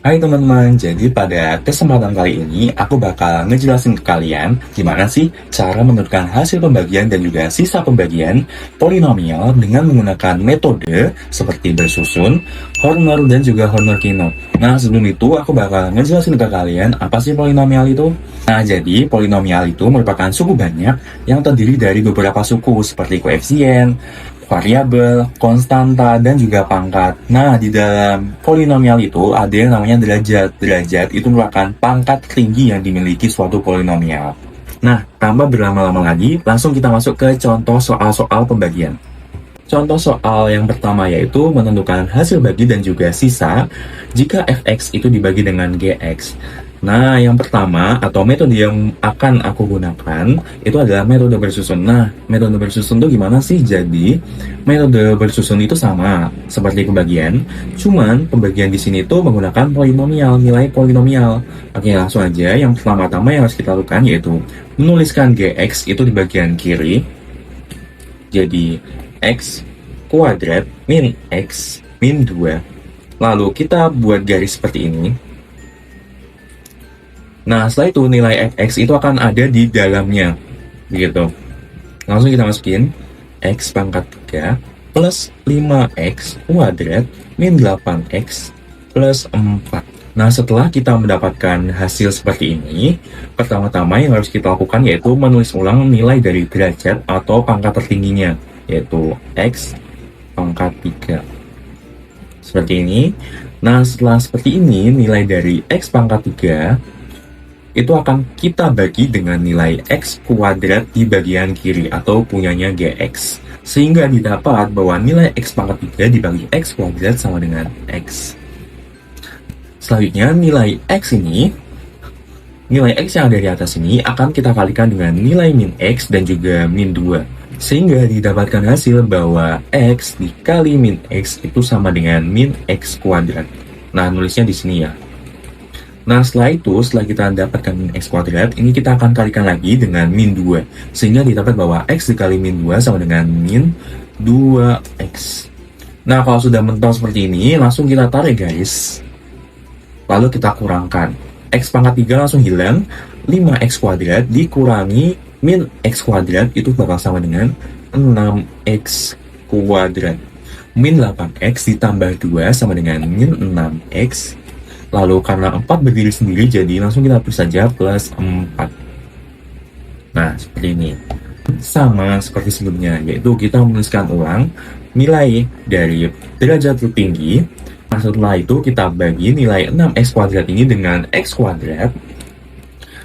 Hai teman-teman, jadi pada kesempatan kali ini aku bakal ngejelasin ke kalian gimana sih cara menentukan hasil pembagian dan juga sisa pembagian polinomial dengan menggunakan metode seperti bersusun, Horner, dan juga Horner-Kinot. Nah, sebelum itu aku bakal ngejelasin ke kalian apa sih polinomial itu. Nah, jadi polinomial itu merupakan suku banyak yang terdiri dari beberapa suku seperti koefisien, variabel, konstanta, dan juga pangkat. Nah, di dalam polinomial itu ada yang namanya derajat. Derajat itu merupakan pangkat tinggi yang dimiliki suatu polinomial. Nah, tanpa berlama-lama lagi, langsung kita masuk ke contoh soal-soal pembagian. Contoh soal yang pertama yaitu menentukan hasil bagi dan juga sisa jika fx itu dibagi dengan gx. Nah, yang pertama atau metode yang akan aku gunakan itu adalah metode bersusun. Nah, metode bersusun itu gimana sih? Jadi, metode bersusun itu sama seperti pembagian, cuman pembagian di sini tuh menggunakan polinomial, nilai polinomial. Oke, langsung aja. Yang pertama-tama yang harus kita lakukan yaitu menuliskan gx itu di bagian kiri. Jadi, x kuadrat min x min 2. Lalu kita buat garis seperti ini. Nah, setelah itu nilai fx itu akan ada di dalamnya, begitu. Langsung kita masukin x pangkat 3 plus 5x kuadrat min 8x plus 4. Nah, setelah kita mendapatkan hasil seperti ini, pertama-tama yang harus kita lakukan yaitu menulis ulang nilai dari derajat atau pangkat tertingginya, yaitu x pangkat 3. Seperti ini. Nah, setelah seperti ini, nilai dari x pangkat 3 itu akan kita bagi dengan nilai x kuadrat di bagian kiri atau punyanya gx, sehingga didapat bahwa nilai x pangkat 3 dibagi x kuadrat sama dengan x. Selanjutnya nilai x ini, nilai x yang ada di atas ini akan kita kalikan dengan nilai min x dan juga min 2, sehingga didapatkan hasil bahwa x dikali min x itu sama dengan min x kuadrat. Nah, nulisnya di sini ya. Nah, setelah itu, setelah kita dapatkan min x kuadrat, ini kita akan kalikan lagi dengan min 2. Sehingga didapat bahwa x dikali min 2 sama dengan min 2x. Nah, kalau sudah mentok seperti ini, langsung kita tarik garis. Lalu kita kurangkan. X pangkat 3 langsung hilang. 5x kuadrat dikurangi min x kuadrat itu bakal sama dengan 6x kuadrat. Min 8x ditambah 2 sama dengan min 6x. Lalu karena 4 berdiri sendiri, jadi langsung kita tulis saja plus 4. Nah, seperti ini. Sama seperti sebelumnya, yaitu kita menuliskan ulang nilai dari derajat tertinggi. Nah, setelah itu kita bagi nilai 6x kuadrat ini dengan x kuadrat.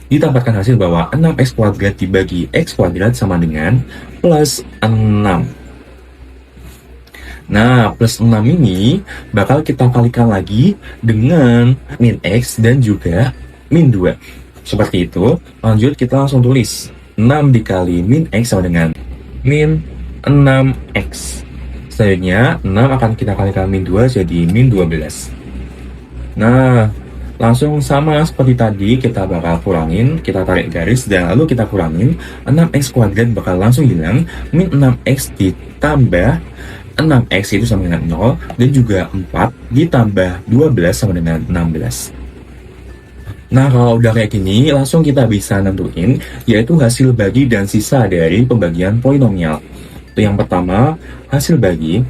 Ditambahkan hasil bahwa 6x kuadrat dibagi x kuadrat sama dengan plus 6. Nah, plus 6 ini bakal kita kalikan lagi dengan min x dan juga min 2. Seperti itu. Lanjut, kita langsung tulis 6 dikali min x sama dengan min 6x. Selanjutnya, 6 akan kita kalikan min 2 jadi min 12. Nah, langsung sama seperti tadi, kita bakal kurangin, kita tarik garis, dan lalu kita kurangin. 6x kuadrat bakal langsung hilang. Min 6x ditambah 6x itu sama dengan 0, dan juga 4 ditambah 12 sama dengan 16. Nah, kalau udah kayak gini, langsung kita bisa nentuin, yaitu hasil bagi dan sisa dari pembagian polinomial. Itu yang pertama, hasil bagi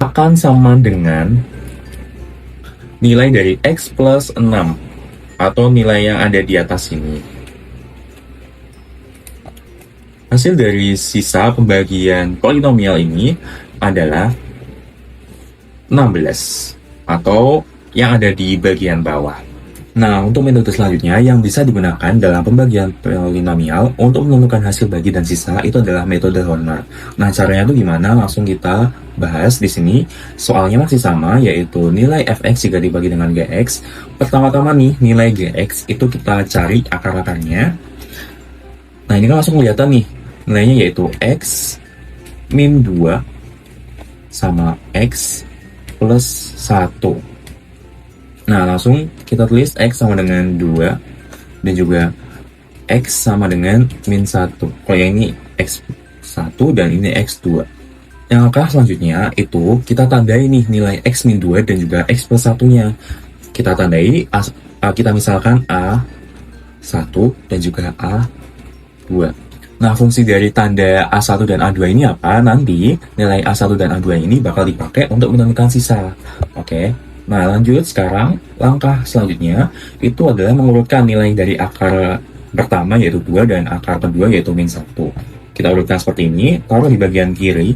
akan sama dengan nilai dari x plus 6, atau nilai yang ada di atas ini. Hasil dari sisa pembagian polinomial ini adalah 16, atau yang ada di bagian bawah. Nah, untuk metode selanjutnya yang bisa digunakan dalam pembagian polinomial untuk menentukan hasil bagi dan sisa itu adalah metode Horner. Nah, caranya itu gimana? Langsung kita bahas di sini. Soalnya masih sama, yaitu nilai fx jika dibagi dengan gx. Pertama-tama nih, nilai gx itu kita cari akar-akarnya. Nah, ini kan langsung kelihatan nih, nilainya yaitu x min 2 sama x plus 1. Nah, langsung kita tulis x sama dengan 2 dan juga x sama dengan min 1. Kalau yang ini x1 dan ini x2. Yang langkah selanjutnya itu kita tandai nih nilai x min 2 dan juga x plus 1-nya. kita tandai, kita misalkan A1 dan juga A2. Nah, fungsi dari tanda A1 dan A2 ini apa? Nanti nilai A1 dan A2 ini bakal dipakai untuk menemukan sisa. Oke. Nah, lanjut sekarang langkah selanjutnya itu adalah mengurutkan nilai dari akar pertama yaitu 2 dan akar kedua yaitu min 1. Kita urutkan seperti ini, taruh di bagian kiri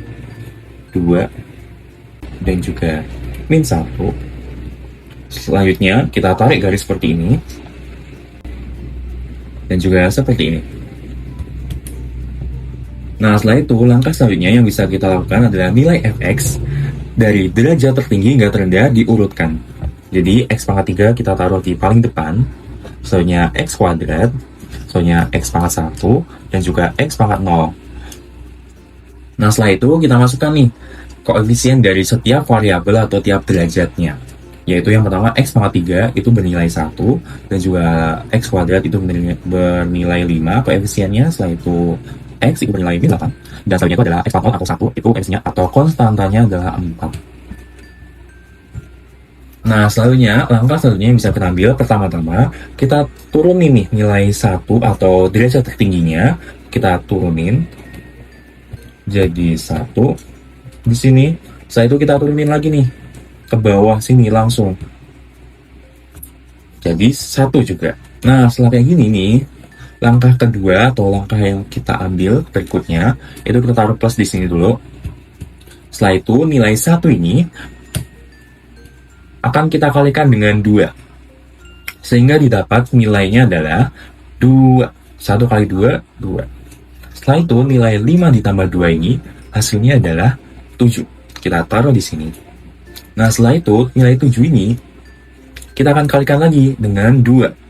2 dan juga min 1. Selanjutnya kita tarik garis seperti ini dan juga seperti ini. Nah, setelah itu, langkah selanjutnya yang bisa kita lakukan adalah nilai fx dari derajat tertinggi hingga terendah diurutkan. Jadi, x pangkat 3 kita taruh di paling depan, selanjutnya x kuadrat, selanjutnya x pangkat 1, dan juga x pangkat 0. Nah, setelah itu kita masukkan nih, koefisien dari setiap variabel atau tiap derajatnya. Yaitu yang pertama, x pangkat 3 itu bernilai 1, dan juga x kuadrat itu bernilai 5 koefisiennya, setelah itu X itu bernilai 8, dan selanjutnya itu adalah X pangkat 0 atau 1, itu koefisiennya atau konstantanya adalah 4. Nah, langkah selanjutnya yang bisa kita ambil, pertama-tama, kita turunin nih nilai 1 atau derajat tertingginya, kita turunin, jadi 1, di sini, setelah itu kita turunin lagi nih, ke bawah sini langsung, jadi 1 juga. Nah, setelah kayak gini nih, langkah kedua atau langkah yang kita ambil berikutnya itu kita taruh plus di sini dulu. Setelah itu nilai 1 ini akan kita kalikan dengan 2 sehingga didapat nilainya adalah 2. 1 kali 2, 2. Setelah itu nilai 5 ditambah 2 ini hasilnya adalah 7. Kita taruh di sini. Nah, setelah itu nilai 7 ini kita akan kalikan lagi dengan 2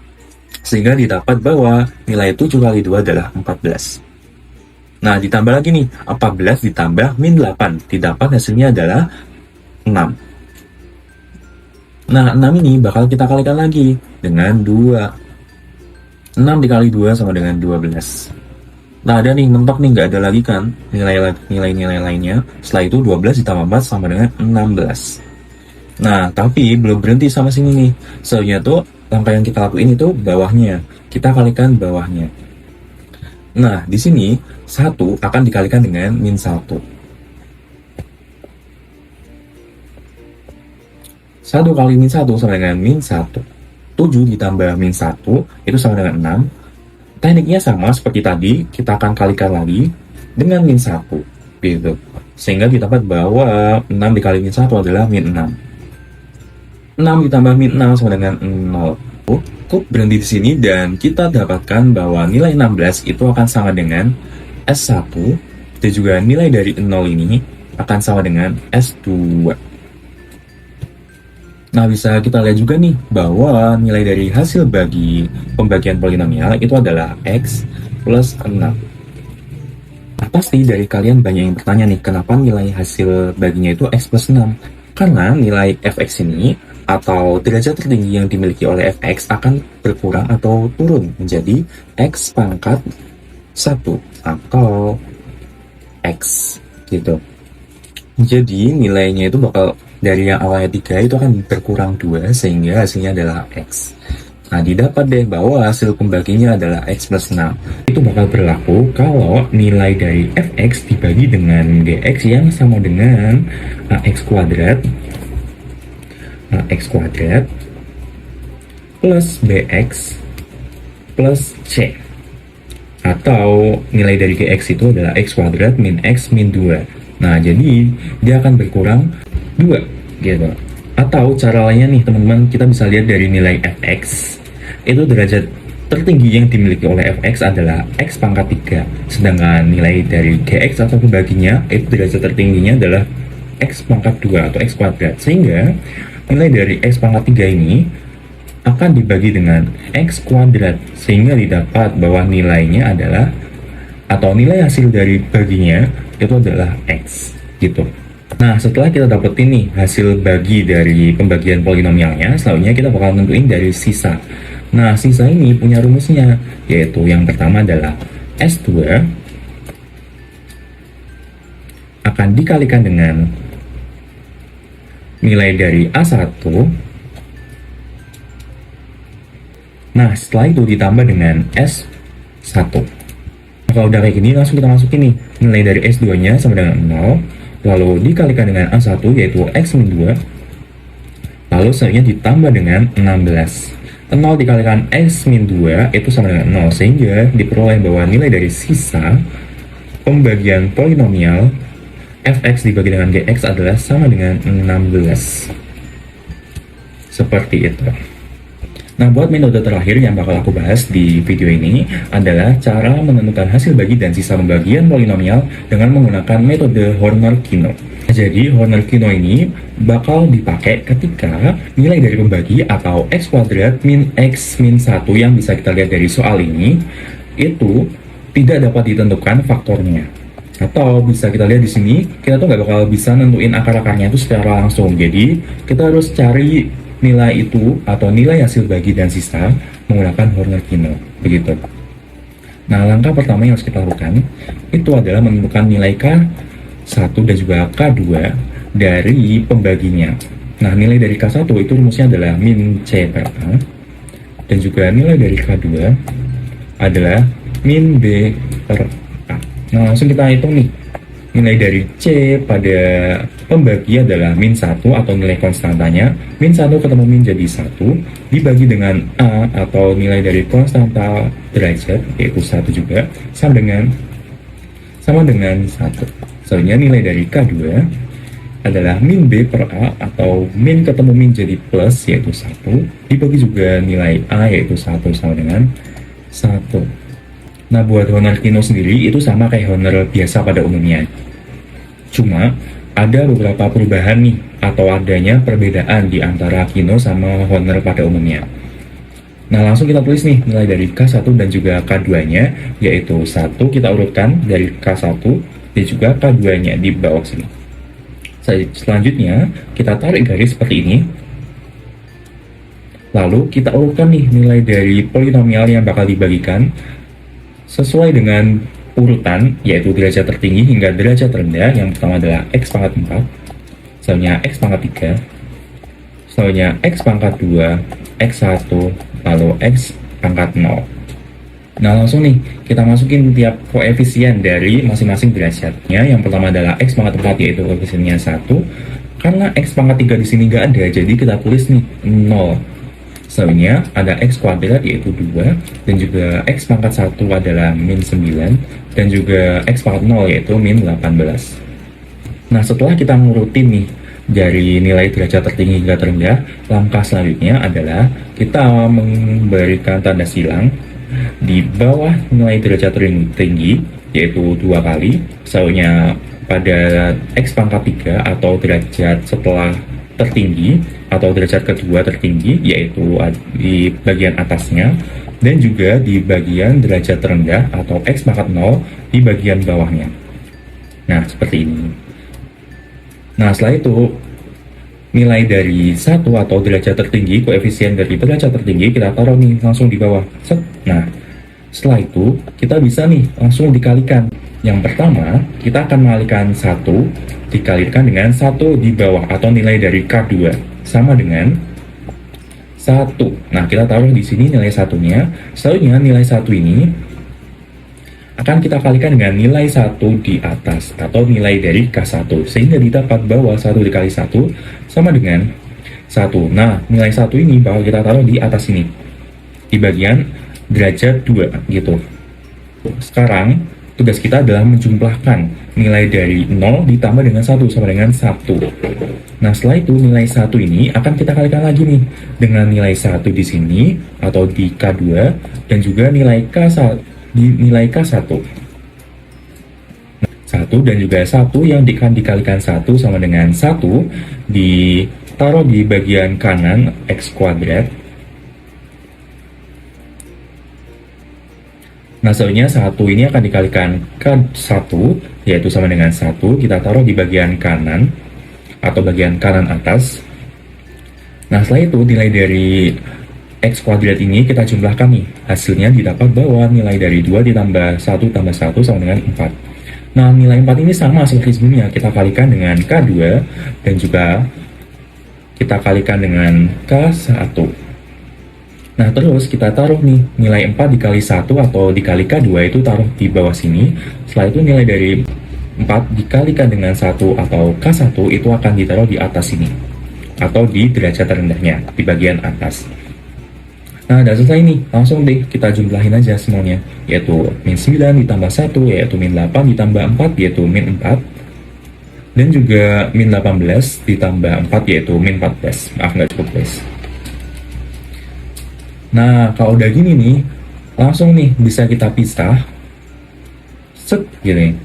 sehingga didapat bahwa nilai 7 kali 2 adalah 14. Nah, ditambah lagi nih, 14 ditambah min 8, didapat hasilnya adalah 6. Nah, 6 ini bakal kita kalikan lagi dengan 2. 6 dikali 2 sama dengan 12. Nah, ada nih, mentok nih, nggak ada lagi kan nilai-nilai lainnya. Setelah itu 12 ditambah 4 sama dengan 16. Nah, tapi belum berhenti sama sini nih. Soalnya tuh, langkah yang kita lakuin itu bawahnya. Kita kalikan bawahnya. Nah, di sini 1 akan dikalikan dengan min 1. 1 kali min 1 sama dengan min 1. 7 ditambah min 1 itu sama dengan 6. Tekniknya sama seperti tadi, kita akan kalikan lagi dengan min 1. Gitu. Sehingga kita dapat bahwa 6 dikali min 1 adalah min 6. 6 ditambah min 6 sama dengan 0. Cukup berhenti di sini dan kita dapatkan bahwa nilai 16 itu akan sama dengan S1 dan juga nilai dari 0 ini akan sama dengan S2. Nah, bisa kita lihat juga nih bahwa nilai dari hasil bagi pembagian polinomial itu adalah X plus 6. Nah, pasti dari kalian banyak yang bertanya nih, kenapa nilai hasil baginya itu X plus 6? Karena nilai fx ini atau derajat tertinggi yang dimiliki oleh fx akan berkurang atau turun menjadi x pangkat 1 atau x gitu. Jadi nilainya itu bakal dari yang awalnya 3 itu akan berkurang 2 sehingga hasilnya adalah x. Nah, didapat deh bahwa hasil pembaginya adalah x plus 6. Itu bakal berlaku kalau nilai dari fx dibagi dengan gx yang sama dengan ax kuadrat plus bx plus c. Atau nilai dari gx itu adalah x kuadrat min x min 2. Nah, jadi dia akan berkurang 2 gitu. Atau cara lainnya nih teman-teman, kita bisa lihat dari nilai fx itu derajat tertinggi yang dimiliki oleh fx adalah x pangkat 3, sedangkan nilai dari gx atau pembaginya itu derajat tertingginya adalah x pangkat 2 atau x kuadrat, sehingga nilai dari x pangkat 3 ini akan dibagi dengan x kuadrat sehingga didapat bahwa nilainya adalah atau nilai hasil dari baginya itu adalah x gitu. Nah, setelah kita dapetin nih hasil bagi dari pembagian polinomialnya, selanjutnya kita bakal nentuin dari sisa. Nah, sisa ini punya rumusnya, yaitu yang pertama adalah S2 akan dikalikan dengan nilai dari A1 Nah, setelah itu ditambah dengan S1. Nah, kalau udah kayak gini, langsung kita masukin nih nilai dari S2-nya sama dengan 0, lalu dikalikan dengan A1 yaitu X-2, lalu selanjutnya ditambah dengan 16. 0 dikalikan X-2 itu sama dengan 0, sehingga diperoleh bahwa nilai dari sisa pembagian polinomial fx dibagi dengan gx adalah sama dengan 16. Seperti itu. Nah, buat metode terakhir yang bakal aku bahas di video ini adalah cara menentukan hasil bagi dan sisa pembagian polinomial dengan menggunakan metode Horner-Kino. Jadi, Horner-Kino ini bakal dipakai ketika nilai dari pembagi atau x kuadrat min x min 1 yang bisa kita lihat dari soal ini itu tidak dapat ditentukan faktornya. Atau bisa kita lihat di sini, kita tuh nggak bakal bisa nentuin akar-akarnya itu secara langsung. Jadi, kita harus cari nilai itu atau nilai hasil bagi dan sisa menggunakan Horner-Kino, begitu. Nah, langkah pertama yang harus kita lakukan itu adalah menentukan nilai K1 dan juga K2 dari pembaginya. Nah, nilai dari K1 itu rumusnya adalah min C per A, dan juga nilai dari K2 adalah min B per A. Nah, langsung kita hitung nih. Nilai dari C pada pembagi adalah min 1 atau nilai konstantanya. Min 1 ketemu min jadi 1, dibagi dengan A atau nilai dari konstanta derajat, yaitu 1 juga, sama dengan 1. Soalnya nilai dari K2 adalah min B per A atau min ketemu min jadi plus, yaitu 1, dibagi juga nilai A, yaitu 1, sama dengan 1. Nah, buat Horner-Kino sendiri itu sama kayak Horner biasa pada umumnya. Cuma ada beberapa perubahan nih atau adanya perbedaan di antara Kino sama Horner pada umumnya. Nah, langsung kita tulis nih nilai dari K1 dan juga K2-nya, yaitu 1 kita urutkan dari K1 dan juga K2-nya di bawah sini. Selanjutnya kita tarik garis seperti ini. Lalu kita urutkan nih nilai dari polinomial yang bakal dibagikan sesuai dengan urutan, yaitu derajat tertinggi hingga derajat terendah. Yang pertama adalah x pangkat 4, selanjutnya x pangkat 3, selanjutnya x pangkat 2, x1, lalu x pangkat 0. Nah, langsung nih kita masukin tiap koefisien dari masing-masing derajatnya. Yang pertama adalah x pangkat 4, yaitu koefisiennya 1. Karena x pangkat 3 di sini nggak ada, jadi kita tulis nih 0. Selanjutnya ada x kuadrat yaitu 2, dan juga x pangkat 1 adalah min 9, dan juga x pangkat 0 yaitu min 18. Nah, setelah kita ngurutin nih dari nilai derajat tertinggi hingga terendah, langkah selanjutnya adalah kita memberikan tanda silang di bawah nilai derajat tertinggi, yaitu 2 kali, selanjutnya pada x pangkat 3 atau derajat setelah tertinggi atau derajat kedua tertinggi, yaitu di bagian atasnya, dan juga di bagian derajat terendah atau x pangkat 0 di bagian bawahnya. Nah, seperti ini. Nah, setelah itu nilai dari 1 atau derajat tertinggi, koefisien dari derajat tertinggi kita taruh nih langsung di bawah. Nah, setelah itu kita bisa nih langsung dikalikan. Yang pertama, kita akan mengalihkan 1 dikalikan dengan 1 di bawah atau nilai dari K2 sama dengan 1. Nah, kita taruh di sini nilai 1-nya. Selanjutnya nilai 1 ini akan kita kalikan dengan nilai 1 di atas atau nilai dari K1, sehingga didapat bahwa 1 dikali 1 sama dengan 1. Nah, nilai 1 ini bakal kita taruh di atas ini, di bagian derajat 2 gitu. Sekarang tugas kita adalah menjumlahkan nilai dari 0 ditambah dengan 1 sama dengan 1. Nah, setelah itu nilai 1 ini akan kita kalikan lagi nih dengan nilai 1 di sini atau di K2, dan juga nilai K1 di nilai K1. 1 dan juga 1 yang dikalikan 1 sama dengan 1 ditaruh di bagian kanan x kuadrat. Nah, selanjutnya 1 ini akan dikalikan K1, yaitu sama dengan 1, kita taruh di bagian kanan atau bagian kanan atas. Nah, setelah itu nilai dari x kuadrat ini kita jumlahkan nih. Hasilnya didapat bahwa nilai dari 2 ditambah 1 tambah 1 sama dengan 4. Nah, nilai 4 ini sama seperti sebelumnya, kita kalikan dengan K2 dan juga kita kalikan dengan K1. Nah, terus kita taruh nih nilai 4 dikali 1 atau dikali K2 itu taruh di bawah sini. Setelah itu nilai dari 4 dikalikan dengan 1 atau K1 itu akan ditaruh di atas sini. Atau di derajat terendahnya, di bagian atas. Nah, udah selesai nih. Langsung deh kita jumlahin aja semuanya. Yaitu min 9 ditambah 1, yaitu min 8 ditambah 4, yaitu min 4. Dan juga min 18 ditambah 4, yaitu min 14. Maaf, nggak cukup guys. Nah, kalau udah gini nih, langsung nih bisa kita pisah. Set, gini.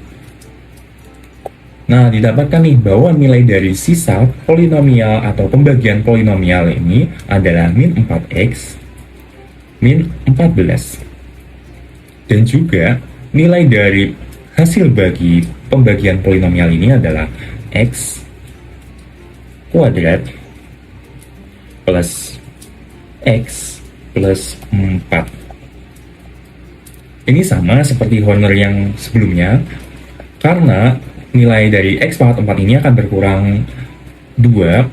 Nah, didapatkan nih bahwa nilai dari sisa polinomial atau pembagian polinomial ini adalah min 4x, min 14. Dan juga nilai dari hasil bagi pembagian polinomial ini adalah x kuadrat plus x plus 4. Ini sama seperti Horner yang sebelumnya, karena nilai dari x pangkat 4 ini akan berkurang 2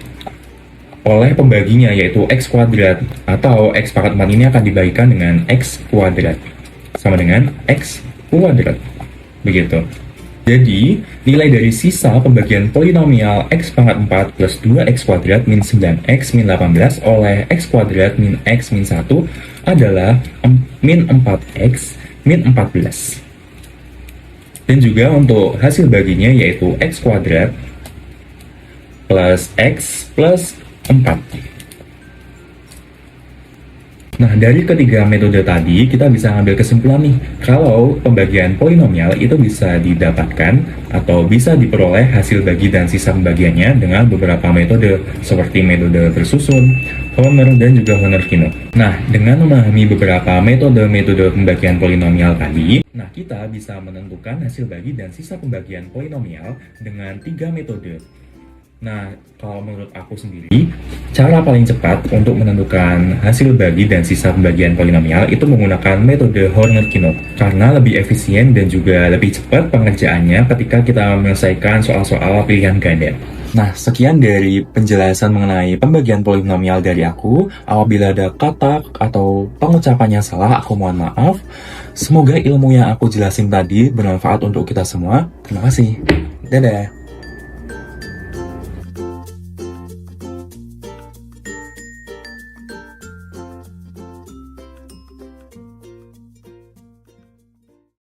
oleh pembaginya, yaitu x kuadrat, atau x pangkat 4 ini akan dibagikan dengan x kuadrat, sama dengan x kuadrat. Begitu. Jadi, nilai dari sisa pembagian polinomial x pangkat 4 plus 2x kuadrat min 9x min 18 oleh x kuadrat min x min 1 adalah min 4x min 14. Dan juga untuk hasil baginya yaitu x kuadrat plus x plus 4. Nah, dari ketiga metode tadi, kita bisa ambil kesimpulan nih, kalau pembagian polinomial itu bisa didapatkan atau bisa diperoleh hasil bagi dan sisa pembagiannya dengan beberapa metode, seperti metode tersusun, Horner, dan juga Horner-Kinot. Nah, dengan memahami beberapa metode-metode pembagian polinomial tadi, nah kita bisa menentukan hasil bagi dan sisa pembagian polinomial dengan 3 metode. Nah, kalau menurut aku sendiri, cara paling cepat untuk menentukan hasil bagi dan sisa pembagian polinomial itu menggunakan metode Horner-Kinot, karena lebih efisien dan juga lebih cepat pengerjaannya ketika kita menyelesaikan soal-soal pilihan ganda. Nah, sekian dari penjelasan mengenai pembagian polinomial dari aku. Apabila ada kata atau pengucapannya salah, aku mohon maaf. Semoga ilmu yang aku jelasin tadi bermanfaat untuk kita semua. Terima kasih. Dadah.